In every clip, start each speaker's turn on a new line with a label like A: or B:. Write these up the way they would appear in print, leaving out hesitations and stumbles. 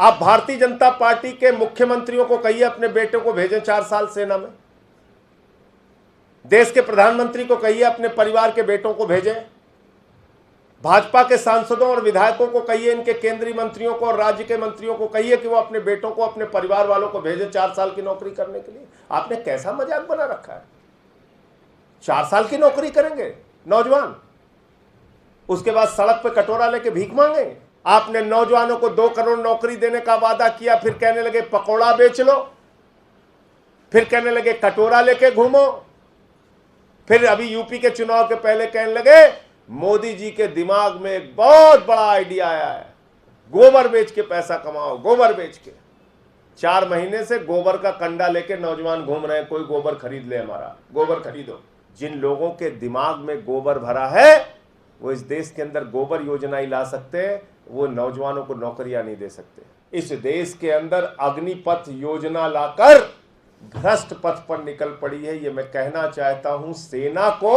A: आप भारतीय जनता पार्टी के मुख्यमंत्रियों को कहिए अपने बेटे को भेजें 4 साल सेना में। देश के प्रधानमंत्री को कहिए अपने परिवार के बेटों को भेजें। भाजपा के सांसदों और विधायकों को कहिए, इनके केंद्रीय मंत्रियों को और राज्य के मंत्रियों को कहिए कि वो अपने बेटों को, अपने परिवार वालों को भेजें 4 साल की नौकरी करने के लिए। आपने कैसा मजाक बना रखा है? 4 साल की नौकरी करेंगे नौजवान, उसके बाद सड़क पे कटोरा लेके भीख मांगे। आपने नौजवानों को 2 करोड़ नौकरी देने का वादा किया, फिर कहने लगे पकौड़ा बेच लो, फिर कहने लगे कटोरा लेके घूमो, फिर अभी यूपी के चुनाव के पहले कहने लगे मोदी जी के दिमाग में एक बहुत बड़ा आइडिया आया है, गोबर बेच के पैसा कमाओ, गोबर बेच के। 4 महीने से गोबर का कंडा लेके नौजवान घूम रहे हैं, कोई गोबर खरीद ले, हमारा गोबर खरीदो। जिन लोगों के दिमाग में गोबर भरा है वो इस देश के अंदर गोबर योजना ही ला सकते हैं, वो नौजवानों को नौकरियां नहीं दे सकते। इस देश के अंदर अग्निपथ योजना लाकर भ्रष्ट पथ पर निकल पड़ी है। ये मैं कहना चाहता हूं, सेना को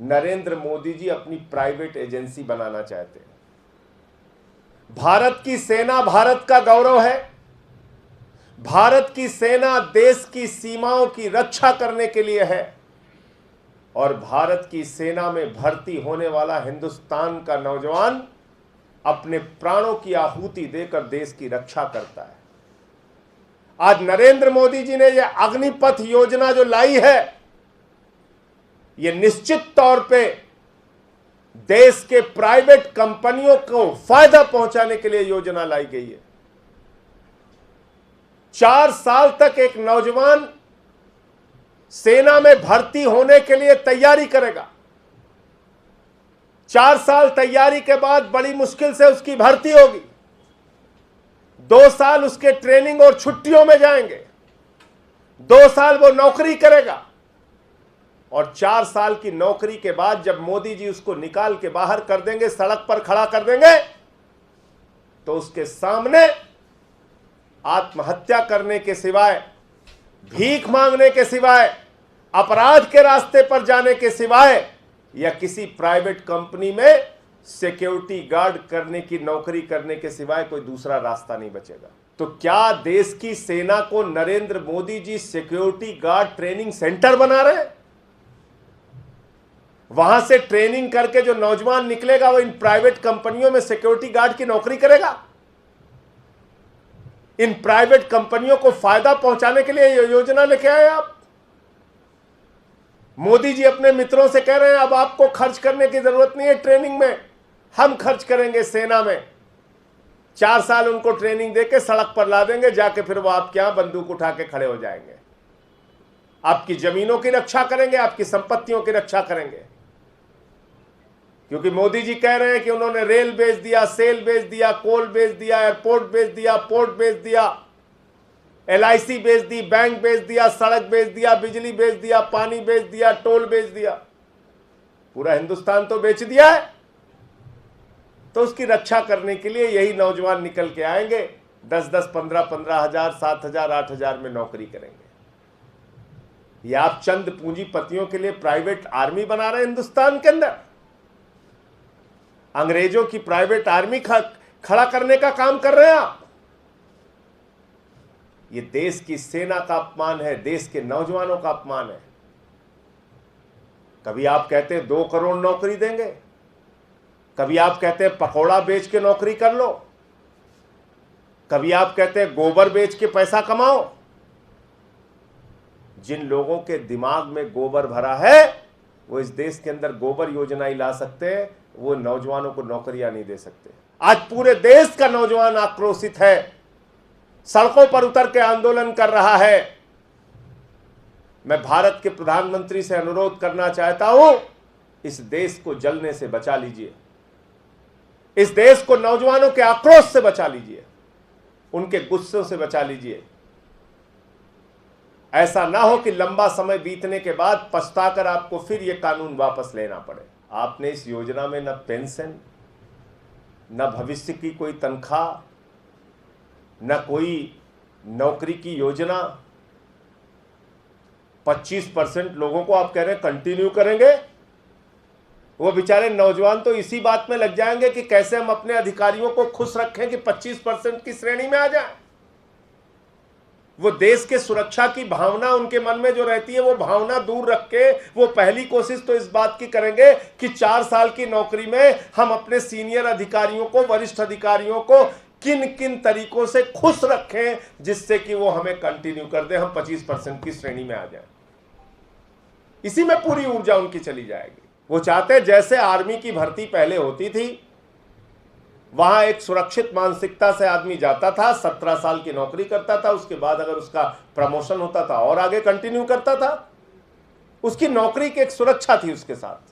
A: नरेंद्र मोदी जी अपनी प्राइवेट एजेंसी बनाना चाहते हैं। भारत की सेना भारत का गौरव है। भारत की सेना देश की सीमाओं की रक्षा करने के लिए है और भारत की सेना में भर्ती होने वाला हिंदुस्तान का नौजवान अपने प्राणों की आहुति देकर देश की रक्षा करता है। आज नरेंद्र मोदी जी ने यह अग्निपथ योजना जो लाई है, यह निश्चित तौर पे देश के प्राइवेट कंपनियों को फायदा पहुंचाने के लिए योजना लाई गई है। 4 साल तक एक नौजवान सेना में भर्ती होने के लिए तैयारी करेगा। 4 साल तैयारी के बाद बड़ी मुश्किल से उसकी भर्ती होगी। 2 साल उसके ट्रेनिंग और छुट्टियों में जाएंगे। 2 साल वो नौकरी करेगा और 4 साल की नौकरी के बाद जब मोदी जी उसको निकाल के बाहर कर देंगे, सड़क पर खड़ा कर देंगे, तो उसके सामने आत्महत्या करने के सिवाय, भीख मांगने के सिवाय, अपराध के रास्ते पर जाने के सिवाय या किसी प्राइवेट कंपनी में सिक्योरिटी गार्ड करने की नौकरी करने के सिवाय कोई दूसरा रास्ता नहीं बचेगा। तो क्या देश की सेना को Narendra Modi ji security guard training centre बना रहे हैं? वहां से ट्रेनिंग करके जो नौजवान निकलेगा वो इन प्राइवेट कंपनियों में सिक्योरिटी गार्ड की नौकरी करेगा। इन प्राइवेट कंपनियों को फायदा पहुंचाने के लिए ये योजना लेके आए आप। मोदी जी अपने मित्रों से कह रहे हैं अब आपको खर्च करने की जरूरत नहीं है ट्रेनिंग में, हम खर्च करेंगे सेना में। 4 साल उनको ट्रेनिंग देके सड़क पर ला देंगे, जाके फिर वो आपके यहां बंदूक उठा के खड़े हो जाएंगे। आपकी जमीनों की रक्षा करेंगे, आपकी संपत्तियों की रक्षा करेंगे। क्योंकि मोदी जी कह रहे हैं कि उन्होंने रेल बेच दिया, सेल बेच दिया, कोल बेच दिया, एयरपोर्ट बेच दिया, पोर्ट बेच दिया, LIC बेच दी, बैंक बेच दिया, सड़क बेच दिया, बिजली बेच दिया, पानी बेच दिया, टोल बेच दिया, पूरा हिंदुस्तान तो बेच दिया है। तो उसकी रक्षा करने के लिए यही नौजवान निकल के आएंगे, 10-10, 15-15 हजार, 7 हजार, 8 हजार में नौकरी करेंगे। ये आप चंद पूंजीपतियों के लिए प्राइवेट आर्मी बना रहे हैं हिंदुस्तान के अंदर। अंग्रेजों की प्राइवेट आर्मी खड़ा करने का काम कर रहे हैं आप। ये देश की सेना का अपमान है, देश के नौजवानों का अपमान है। कभी आप कहते हैं 2 करोड़ नौकरी देंगे, कभी आप कहते हैं पकौड़ा बेच के नौकरी कर लो, कभी आप कहते हैं गोबर बेच के पैसा कमाओ। जिन लोगों के दिमाग में गोबर भरा है वो इस देश के अंदर गोबर योजना ही ला सकते हैं, वो नौजवानों को नौकरियां नहीं दे सकते। आज पूरे देश का नौजवान आक्रोशित है, सड़कों पर उतर के आंदोलन कर रहा है। मैं भारत के प्रधानमंत्री से अनुरोध करना चाहता हूं, इस देश को जलने से बचा लीजिए, इस देश को नौजवानों के आक्रोश से बचा लीजिए, उनके गुस्से से बचा लीजिए। ऐसा ना हो कि लंबा समय बीतने के बाद पछताकर आपको फिर यह कानून वापस लेना पड़े। आपने इस योजना में न पेंशन, न भविष्य की कोई तनख्वाह, न कोई नौकरी की योजना। 25% लोगों को आप कह रहे हैं कंटिन्यू करेंगे। वो बेचारे नौजवान तो इसी बात में लग जाएंगे कि कैसे हम अपने अधिकारियों को खुश रखें कि 25% की श्रेणी में आ जाए। वो देश के सुरक्षा की भावना उनके मन में जो रहती है, वो भावना दूर रख के वो पहली कोशिश तो इस बात की करेंगे कि 4 साल की नौकरी में हम अपने सीनियर अधिकारियों को, वरिष्ठ अधिकारियों को किन किन तरीकों से खुश रखें जिससे कि वो हमें कंटिन्यू कर दे, हम 25% की श्रेणी में आ जाएं। इसी में पूरी ऊर्जा उनकी चली जाएगी। वो चाहते हैं जैसे आर्मी की भर्ती पहले होती थी, वहां एक सुरक्षित मानसिकता से आदमी जाता था, 17 साल की नौकरी करता था, उसके बाद अगर उसका प्रमोशन होता था और आगे कंटिन्यू करता था, उसकी नौकरी की एक सुरक्षा थी उसके साथ।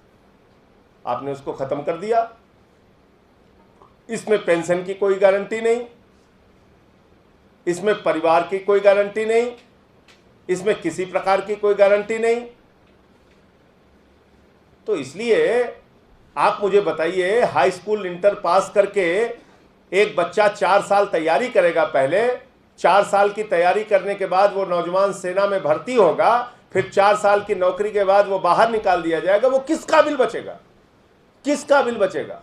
A: आपने उसको खत्म कर दिया। इसमें पेंशन की कोई गारंटी नहीं, इसमें परिवार की कोई गारंटी नहीं, इसमें किसी प्रकार की कोई गारंटी नहीं। तो इसलिए आप मुझे बताइए, हाई स्कूल इंटर पास करके एक बच्चा 4 साल तैयारी करेगा, पहले 4 साल की तैयारी करने के बाद वो नौजवान सेना में भर्ती होगा, फिर 4 साल की नौकरी के बाद वो बाहर निकाल दिया जाएगा। वो किस काबिल बचेगा? किस काबिल बचेगा?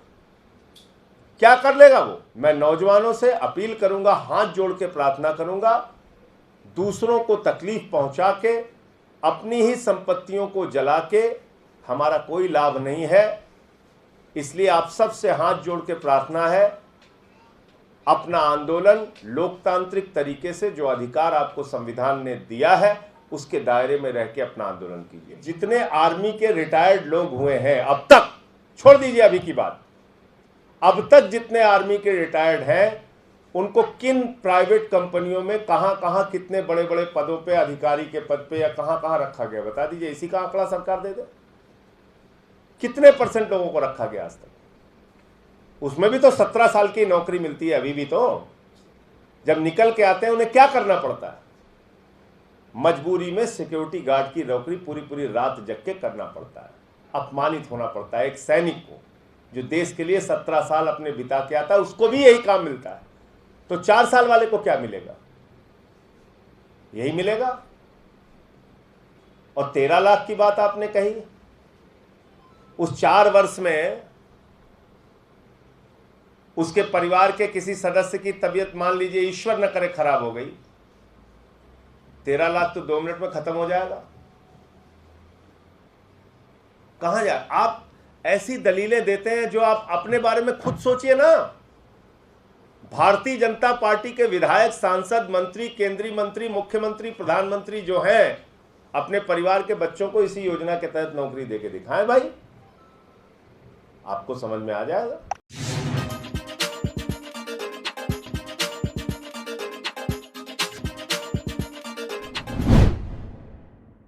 A: क्या कर लेगा वो? मैं नौजवानों से अपील करूंगा, हाथ जोड़ के प्रार्थना करूंगा, दूसरों को तकलीफ पहुंचा के, अपनी ही संपत्तियों को जला के हमारा कोई लाभ नहीं है। इसलिए आप सबसे हाथ जोड़ के प्रार्थना है, अपना आंदोलन लोकतांत्रिक तरीके से, जो अधिकार आपको संविधान ने दिया है, उसके दायरे में रह के अपना आंदोलन कीजिए। जितने आर्मी के रिटायर्ड लोग हुए हैं अब तक, छोड़ दीजिए अभी की बात, अब तक जितने आर्मी के रिटायर्ड हैं, उनको किन प्राइवेट कंपनियों में कहां कहां कितने बड़े बड़े पदों पे, अधिकारी के पद पे या कहां कहां रखा गया, बता दीजिए। इसी का आंकड़ा सरकार दे दे, कितने % लोगों को रखा गया आज तक? उसमें भी तो 17 साल की नौकरी मिलती है अभी भी। तो जब निकल के आते हैं उन्हें क्या करना पड़ता है? मजबूरी में सिक्योरिटी गार्ड की नौकरी पूरी पूरी रात जग के करना पड़ता है, अपमानित होना पड़ता है। एक सैनिक को जो देश के लिए 17 साल अपने बिता के आता है, उसको भी यही काम मिलता है। तो 4 साल वाले को क्या मिलेगा? यही मिलेगा। और 13 लाख की बात आपने कही, उस 4 वर्ष में उसके परिवार के किसी सदस्य की तबीयत मान लीजिए ईश्वर न करे खराब हो गई, 13 लाख तो 2 मिनट में खत्म हो जाएगा। कहां जाए? आप ऐसी दलीलें देते हैं जो आप अपने बारे में खुद सोचिए ना। भारतीय जनता पार्टी के विधायक, सांसद, मंत्री, केंद्रीय मंत्री, मुख्यमंत्री, प्रधानमंत्री जो हैं, अपने परिवार के बच्चों को इसी योजना के तहत नौकरी देके दिखाएं भाई, आपको समझ में आ जाएगा।